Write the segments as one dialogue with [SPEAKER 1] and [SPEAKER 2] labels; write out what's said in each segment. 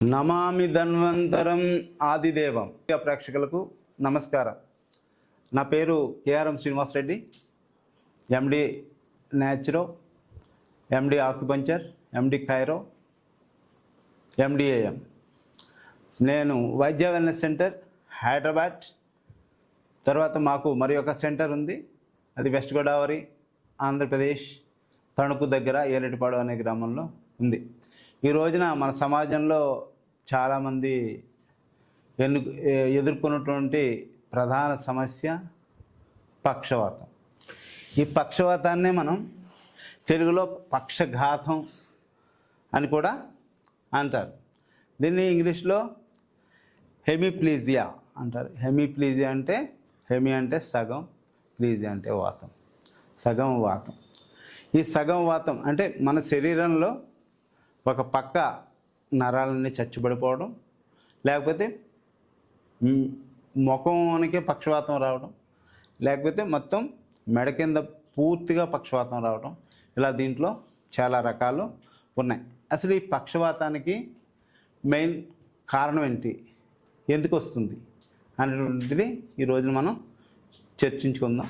[SPEAKER 1] నమామి ధన్వంతరం ఆదిదేవం ప్రేక్షకులకు నమస్కారం. నా పేరు కేఆర్ఎం శ్రీనివాస్ రెడ్డి, ఎండి న్యాచురో, ఎండి ఆక్యుపంచర్, ఎండి కైరో, ఎండిఏఎం. నేను వైద్య వెల్నెస్ సెంటర్ హైదరాబాద్, తర్వాత మాకు మరి ఒక సెంటర్ ఉంది, అది వెస్ట్ గోదావరి ఆంధ్రప్రదేశ్ తణుకు దగ్గర ఏరెటిపాడు అనే గ్రామంలో ఉంది. ఈ రోజున మన సమాజంలో చాలామంది ఎదుర్కొన్నటువంటి ప్రధాన సమస్య పక్షవాతం. ఈ పక్షవాతాన్నే మనం తెలుగులో పక్షఘాతం అని కూడా అంటారు. దీన్ని ఇంగ్లీష్లో హెమిప్లీజియా అంటారు. హెమిప్లీజియా అంటే హెమి అంటే సగం, ప్లీజియా అంటే వాతం, సగం వాతం. ఈ సగం వాతం అంటే మన శరీరంలో ఒక పక్క నరాలన్నీ చచ్చుబడిపోవడం, లేకపోతే ముఖానికే పక్షవాతం రావడం, లేకపోతే మొత్తం మెడ కింద పూర్తిగా పక్షవాతం రావడం, ఇలా దీంట్లో చాలా రకాలు ఉన్నాయి. అసలు ఈ పక్షవాతానికి మెయిన్ కారణం ఏంటి, ఎందుకు వస్తుంది అనేటువంటిది ఈరోజు మనం చర్చించుకుందాం.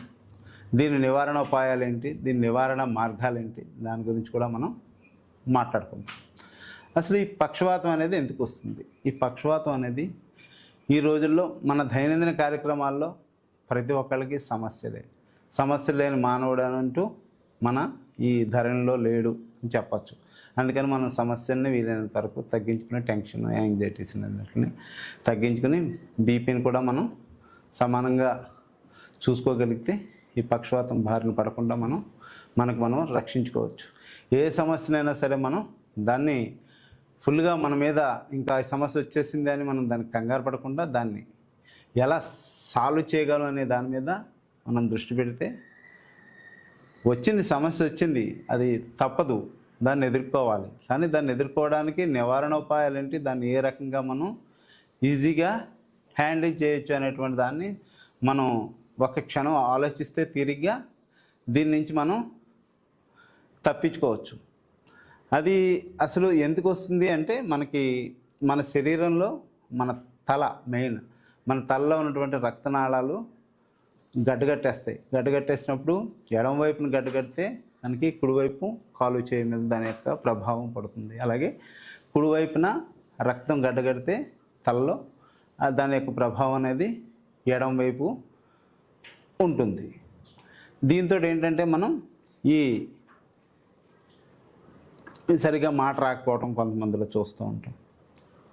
[SPEAKER 1] దీని నివారణ ఉపాయాలు ఏంటి, దీని నివారణ మార్గాలు ఏంటి, దాని గురించి కూడా మనం మాట్లాడుకుందాం. అసలు ఈ పక్షవాతం అనేది ఎందుకు వస్తుంది? ఈ పక్షవాతం అనేది ఈ రోజుల్లో మన దైనందిన కార్యక్రమాల్లో ప్రతి ఒక్కరికి సమస్య లేని మానవుడు అంటూ మన ఈ ధరణిలో లేడు అని చెప్పచ్చు. అందుకని మనం సమస్యల్ని వీలైనంత వరకు తగ్గించుకుని, టెన్షన్, యాంగ్జైటీస్ అన్నిటిని తగ్గించుకుని, బీపీని కూడా మనం సమానంగా చూసుకోగలిగితే ఈ పక్షవాతం బారిన పడకుండా మనకు మనం రక్షించుకోవచ్చు. ఏ సమస్యనైనా సరే మనం దాన్ని ఫుల్గా మన మీద ఇంకా ఈ సమస్య వచ్చేసింది అని మనం దానికి కంగారు పడకుండా దాన్ని ఎలా సాల్వ్ చేయగలం అనే దాని మీద మనం దృష్టి పెడితే, సమస్య వచ్చింది, అది తప్పదు, దాన్ని ఎదుర్కోవాలి. కానీ దాన్ని ఎదుర్కోవడానికి నివారణ ఉపాయాలు ఏంటి, దాన్ని ఏ రకంగా మనం ఈజీగా హ్యాండిల్ చేయొచ్చు అనేటువంటి దాన్ని మనం ఒక క్షణం ఆలోచిస్తే తిరిగ్గా దీని నుంచి మనం తప్పించుకోవచ్చు. అది అసలు ఎందుకు వస్తుంది అంటే, మన శరీరంలో మన తలలో ఉన్నటువంటి రక్తనాళాలు గడ్డగట్టేసినప్పుడు ఎడమ వైపున గడ్డగడితే మనకి కుడివైపు కాలు చేయి మీద దాని యొక్క ప్రభావం పడుతుంది. అలాగే కుడివైపున రక్తం గడ్డగడితే తలలో దాని యొక్క ప్రభావం అనేది ఎడమ వైపు ఉంటుంది. దీంతో ఏంటంటే మనం సరిగా మాట రాకపోవడం కొంతమందిలో చూస్తూ ఉంటాం.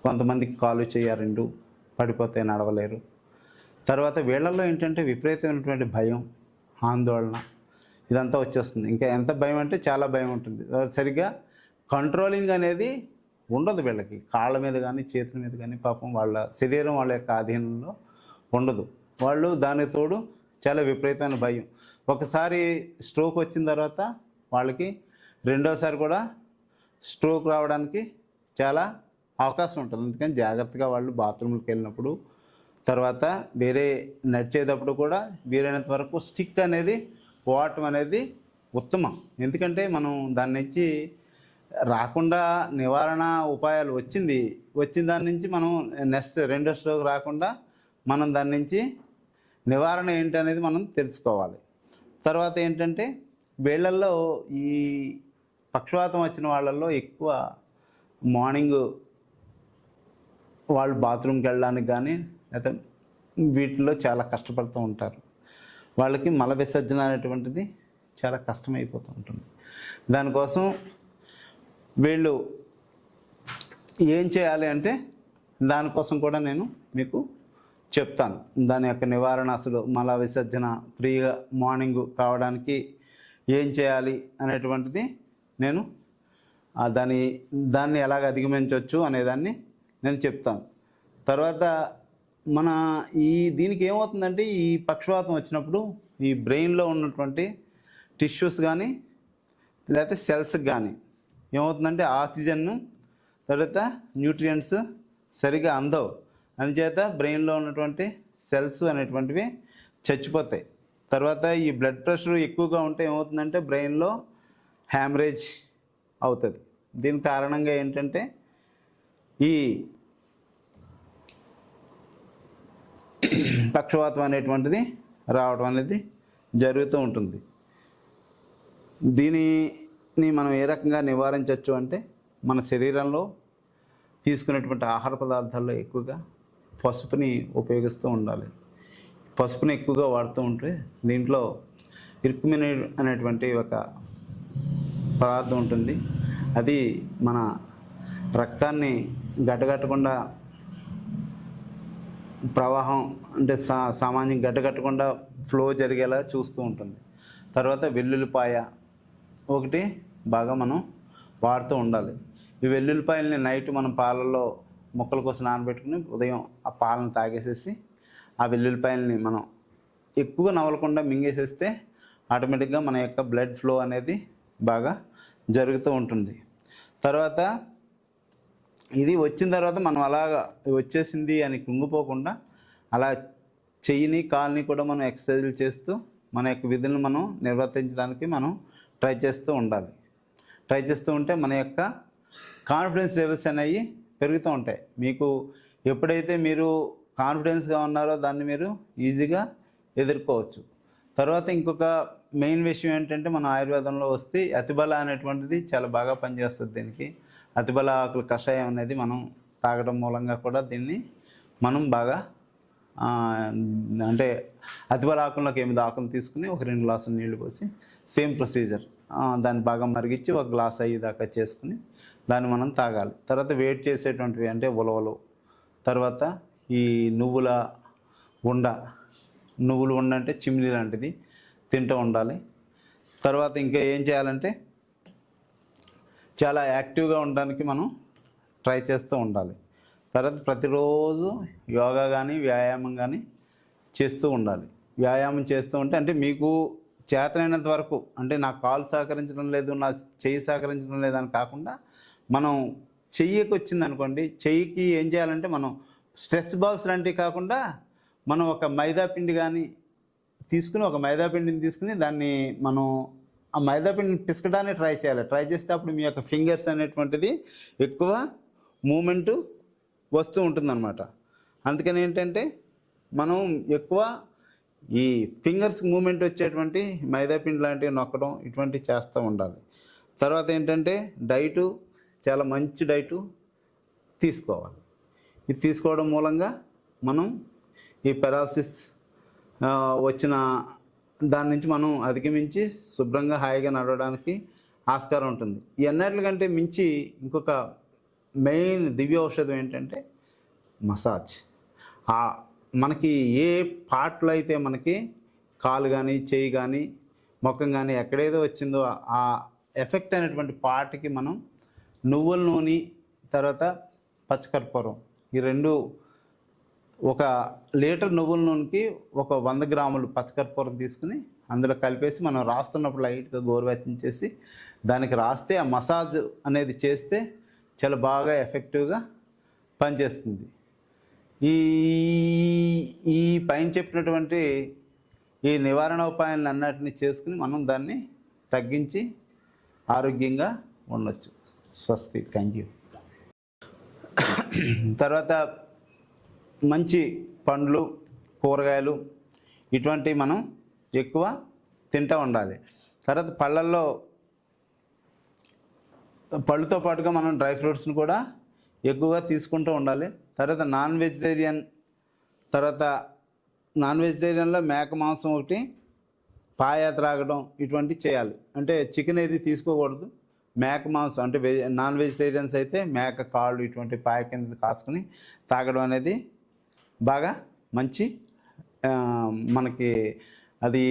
[SPEAKER 1] కొంతమందికి కాలు చేయారెండు పడిపోతే నడవలేరు. తర్వాత వీళ్ళల్లో ఏంటంటే విపరీతమైనటువంటి భయం, ఆందోళన ఇదంతా వచ్చేస్తుంది. ఇంకా ఎంత భయం అంటే చాలా భయం ఉంటుంది. సరిగ్గా కంట్రోలింగ్ అనేది ఉండదు వీళ్ళకి, కాళ్ళ మీద కానీ చేతుల మీద కానీ. పాపం వాళ్ళ శరీరం వాళ్ళ యొక్క ఆధీనంలో ఉండదు. వాళ్ళు దానికి తోడు చాలా విపరీతమైన భయం. ఒకసారి స్ట్రోక్ వచ్చిన తర్వాత వాళ్ళకి రెండోసారి కూడా స్ట్రోక్ రావడానికి చాలా అవకాశం ఉంటుంది. అందుకని జాగ్రత్తగా వాళ్ళు బాత్రూమ్కి వెళ్ళినప్పుడు, తర్వాత వేరే నడిచేటప్పుడు కూడా వీలైనంత వరకు స్టిక్ అనేది వాడటం అనేది ఉత్తమం. ఎందుకంటే మనం దాని నుంచి రాకుండా నివారణ ఉపాయాలు వచ్చిన దాని నుంచి మనం రెండో స్ట్రోక్ రాకుండా మనం దాని నుంచి నివారణ ఏంటి అనేది మనం తెలుసుకోవాలి. తర్వాత ఏంటంటే వీళ్ళల్లో ఈ పక్షవాతం వచ్చిన వాళ్ళల్లో ఎక్కువ మార్నింగ్ వాళ్ళు బాత్రూమ్కి వెళ్ళడానికి కానీ లేదా వీటిల్లో చాలా కష్టపడుతూ ఉంటారు. వాళ్ళకి మల విసర్జన అనేటువంటిది చాలా కష్టమైపోతూ ఉంటుంది. దానికోసం వీళ్ళు ఏం చేయాలి అంటే దానికోసం కూడా నేను మీకు చెప్తాను. దాని యొక్క నివారణ, అసలు మల విసర్జన ఫ్రీగా మార్నింగ్ కావడానికి ఏం చేయాలి అనేటువంటిది నేను దాన్ని ఎలాగ అధిగమించవచ్చు అనేదాన్ని నేను చెప్తాను. తర్వాత దీనికి ఏమవుతుందంటే, ఈ పక్షవాతం వచ్చినప్పుడు ఈ బ్రెయిన్లో ఉన్నటువంటి టిష్యూస్ కానీ లేకపోతే సెల్స్కి కానీ ఏమవుతుందంటే ఆక్సిజన్ తర్వాత న్యూట్రియంట్స్ సరిగా అందవు. అందుచేత బ్రెయిన్లో ఉన్నటువంటి సెల్స్ అనేటువంటివి చచ్చిపోతాయి. తర్వాత ఈ బ్లడ్ ప్రెషర్ ఎక్కువగా ఉంటే ఏమవుతుందంటే బ్రెయిన్లో హ్యామరేజ్ అవుతుంది. దీని కారణంగా ఏంటంటే ఈ పక్షవాతం అనేటువంటిది రావడం అనేది జరుగుతూ ఉంటుంది. దీనిని మనం ఏ రకంగా నివారించవచ్చు అంటే మన శరీరంలో తీసుకునేటువంటి ఆహార పదార్థాల్లో ఎక్కువగా పసుపుని ఉపయోగిస్తూ ఉండాలి. పసుపుని ఎక్కువగా వాడుతూ ఉంటే దీంట్లో ఇర్కుమిన్ అనేటువంటి ఒక పదార్థం ఉంటుంది. అది మన రక్తాన్ని గడ్డగట్టకుండా ప్రవాహం అంటే సామాన్యం గడ్డగట్టకుండా ఫ్లో జరిగేలా చూస్తూ ఉంటుంది. తర్వాత వెల్లుల్లిపాయ ఒకటి బాగా మనం వాడుతూ ఉండాలి. ఈ వెల్లుల్లిపాయలని నైట్ మనం పాలల్లో ముక్కల కోసం నానబెట్టుకుని ఉదయం ఆ పాలను తాగేసేసి ఆ వెల్లుల్లిపాయలని మనం ఎక్కువగా నవలకుండా మింగేసేస్తే ఆటోమేటిక్గా మన యొక్క బ్లడ్ ఫ్లో అనేది బాగా జరుగుతూ ఉంటుంది. తర్వాత ఇది వచ్చిన తర్వాత మనం అలాగా వచ్చేసింది అని కుంగిపోకుండా అలా చెయ్యిని కాల్ని కూడా మనం ఎక్సర్సైజులు చేస్తూ మన యొక్క విధులను మనం నిర్వర్తించడానికి మనం ట్రై చేస్తూ ఉండాలి. ట్రై చేస్తూ ఉంటే మన యొక్క కాన్ఫిడెన్స్ లెవెల్స్ అనేవి పెరుగుతూ ఉంటాయి. మీకు ఎప్పుడైతే మీరు కాన్ఫిడెన్స్గా ఉన్నారో దాన్ని మీరు ఈజీగా ఎదుర్కోవచ్చు. తర్వాత ఇంకొక మెయిన్ విషయం ఏంటంటే మన ఆయుర్వేదంలో వస్తే అతిబల అనేటువంటిది చాలా బాగా పనిచేస్తుంది. దీనికి అతిబల ఆకుల కషాయం అనేది మనం తాగడం మూలంగా కూడా దీన్ని మనం బాగా అంటే అతిబల ఆకుల్లోకి 8 ఆకులు తీసుకుని ఒక 2 గ్లాసులు నీళ్లు పోసి సేమ్ ప్రొసీజర్ దాన్ని బాగా మరిగించి ఒక గ్లాస్ అయ్యేదాకా చేసుకుని దాన్ని మనం తాగాలి. తర్వాత వేడి చేసేటువంటివి అంటే ఉలవలు, తర్వాత ఈ నువ్వుల ఉండ అంటే చిమ్నీ లాంటిది తింటూ ఉండాలి. తర్వాత ఇంకా ఏం చేయాలంటే చాలా యాక్టివ్గా ఉండడానికి మనం ట్రై చేస్తూ ఉండాలి. తర్వాత ప్రతిరోజు యోగా కానీ వ్యాయామం కానీ చేస్తూ ఉండాలి. వ్యాయామం చేస్తూ ఉంటే అంటే మీకు చేతనైనంత వరకు అంటే నా కాలు సహకరించడం లేదు, నా చెయ్యి సహకరించడం లేదని కాకుండా మనం చెయ్యికి వచ్చింది అనుకోండి, చెయ్యికి ఏం చేయాలంటే మనం స్ట్రెస్ బాల్స్ లాంటివి కాకుండా మనం ఒక మైదా పిండి కానీ తీసుకుని ఒక మైదా పిండిని తీసుకుని దాన్ని మనం ఆ మైదా పిండిని పిసకడానికి ట్రై చేయాలి. ట్రై చేస్తే అప్పుడు మీ యొక్క ఫింగర్స్ అనేటువంటిది ఎక్కువ మూమెంటు వస్తూ ఉంటుందన్నమాట. అందుకని ఏంటంటే మనం ఎక్కువ ఈ ఫింగర్స్ మూమెంట్ వచ్చేటువంటి మైదా పిండి లాంటివి నొక్కడం ఇటువంటివి చేస్తూ ఉండాలి. తర్వాత ఏంటంటే డైటు చాలా మంచి డైటు తీసుకోవాలి. ఇది తీసుకోవడం మూలంగా మనం ఈ పెరాలసిస్ వచ్చిన దాని నుంచి మనం అధిగమించి శుభ్రంగా హాయిగా నడవడానికి ఆస్కారం ఉంటుంది. ఈ అన్నిటికంటే మించి ఇంకొక మెయిన్ దివ్య ఔషధం ఏంటంటే మసాజ్. మనకి ఏ పార్ట్లో అయితే మనకి కాలు కానీ చెయ్యి కానీ ముఖం కానీ ఎక్కడేదో వచ్చిందో ఆ ఎఫెక్ట్ అయినటువంటి పార్ట్కి మనం నువ్వుల నూనె తర్వాత పచ్చకర్పూరం ఈ రెండు 1 లీటర్ నువ్వుల నూనెకి ఒక 100 గ్రాములు పచ్చకర్పూరం తీసుకుని అందులో కలిపేసి మనం రాస్తున్నప్పుడు లైట్గా గోరువెచ్చని చేసి దానికి రాస్తే ఆ మసాజ్ అనేది చేస్తే చాలా బాగా ఎఫెక్టివ్గా పనిచేస్తుంది. ఈ పైన చెప్పినటువంటి ఈ నివారణ ఉపాయాలను అన్నిటిని చేసుకుని మనం దాన్ని తగ్గించి ఆరోగ్యంగా ఉండొచ్చు. స్వస్తి. Thank you. తర్వాత మంచి పండ్లు కూరగాయలు ఇటువంటివి మనం ఎక్కువ తింటూ ఉండాలి. తర్వాత పళ్ళుతో పాటుగా మనం డ్రై ఫ్రూట్స్ని కూడా ఎక్కువగా తీసుకుంటూ ఉండాలి. తర్వాత నాన్ వెజిటేరియన్లో మేక మాంసం ఒకటి పాయ త్రాగడం ఇటువంటివి చేయాలి. అంటే చికెన్ ఏది తీసుకోకూడదు. మేక మాంసం అంటే నాన్ వెజిటేరియన్స్ అయితే మేక కాళ్ళు ఇటువంటి పాయ కింద కాసుకుని తాగడం అనేది బాగా మంచి మనకి అది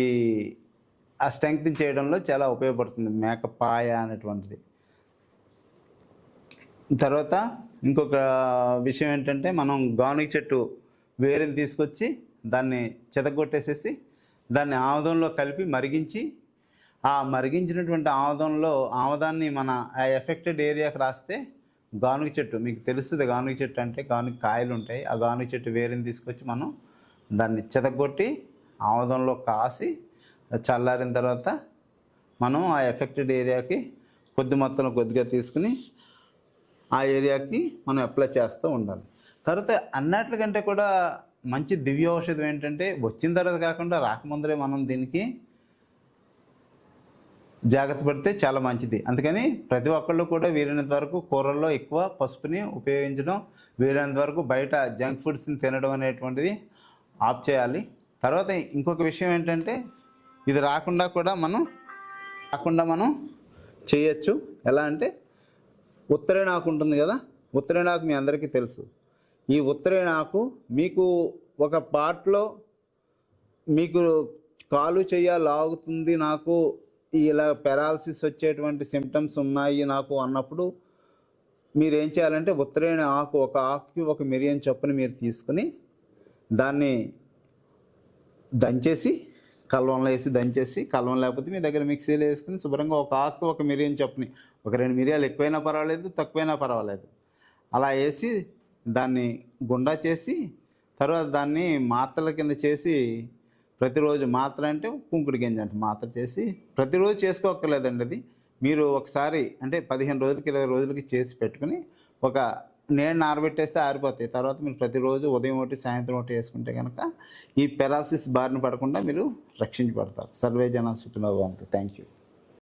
[SPEAKER 1] ఆ స్ట్రెంగ్త్ చేయడంలో చాలా ఉపయోగపడుతుంది మేక పాయ అనేటువంటిది. తర్వాత ఇంకొక విషయం ఏంటంటే మనం గానుగ చెట్టు వేరుని తీసుకొచ్చి దాన్ని చెదగొట్టేసేసి దాన్ని ఆముదంలో కలిపి మరిగించి ఆ మరిగించినటువంటి ఆముదాన్ని మన ఆ ఎఫెక్టెడ్ ఏరియాకి రాస్తే గానుగ చెట్టు మీకు తెలుస్తుంది. గానుగ చెట్టు అంటే గానుగ కాయలు ఉంటాయి. ఆ గానుగ చెట్టు వేరుని తీసుకొచ్చి మనం దాన్ని చెదగొట్టి ఆముదంలో కాసి చల్లారిన తర్వాత మనం ఆ ఎఫెక్టెడ్ ఏరియాకి కొద్ది మొత్తంలో కొద్దిగా తీసుకుని ఆ ఏరియాకి మనం అప్లై చేస్తూ ఉండాలి. తర్వాత అన్నిటికంటే కూడా మంచి దివ్య ఔషధం ఏంటంటే వచ్చిన తర్వాత కాకుండా రాకముందరే మనం దీనికి జాగ్రత్త పడితే చాలా మంచిది. అందుకని ప్రతి ఒక్కళ్ళు కూడా వీలైనంత వరకు కూరల్లో ఎక్కువ పసుపుని ఉపయోగించడం, వీలైనంత వరకు బయట జంక్ ఫుడ్స్ని తినడం అనేటువంటిది ఆఫ్ చేయాలి. తర్వాత ఇంకొక విషయం ఏంటంటే ఇది రాకుండా మనం చేయొచ్చు. ఎలా అంటే ఉత్తరేణాకు ఉంటుంది కదా, ఉత్తరేణాకు మీ అందరికీ తెలుసు. ఈ ఉత్తరేణాకు మీకు ఒక పార్ట్లో మీకు కాలు చెయ్య లాగుతుంది, నాకు ఇలా పెరాలసిస్ వచ్చేటువంటి సిమ్టమ్స్ ఉన్నాయి నాకు అన్నప్పుడు మీరు ఏం చేయాలంటే ఉత్తరేణి ఆకు, ఒక ఆకుకి ఒక మిరియం చొప్పున మీరు తీసుకుని దాన్ని దంచేసి కల్వంలో వేసి దంచేసి, కల్వం లేకపోతే మీ దగ్గర మిక్సీలో వేసుకుని శుభ్రంగా ఒక ఆకు ఒక మిరియం చొప్పుని, ఒక 2 మిరియాలు ఎక్కువైనా పర్వాలేదు, తక్కువైనా పర్వాలేదు, అలా వేసి దాన్ని గుండా చేసి తర్వాత దాన్ని మాత్రల కింద చేసి ప్రతిరోజు, మాత్ర అంటే కుంకుడు గింజ అంత మాత్ర చేసి ప్రతిరోజు చేసుకోక్కర్లేదండి. అది మీరు ఒకసారి అంటే 15 రోజులకి 20 రోజులకి చేసి పెట్టుకుని ఒక నేను ఆరబెట్టేస్తే ఆరిపోతాయి. తర్వాత మీరు ప్రతిరోజు ఉదయం ఒకటి సాయంత్రం ఒకటి వేసుకుంటే కనుక ఈ పెరాలసిస్ బారిన పడకుండా మీరు రక్షించబడతారు. సర్వే జన సుఖినో భవంతు. Thank you.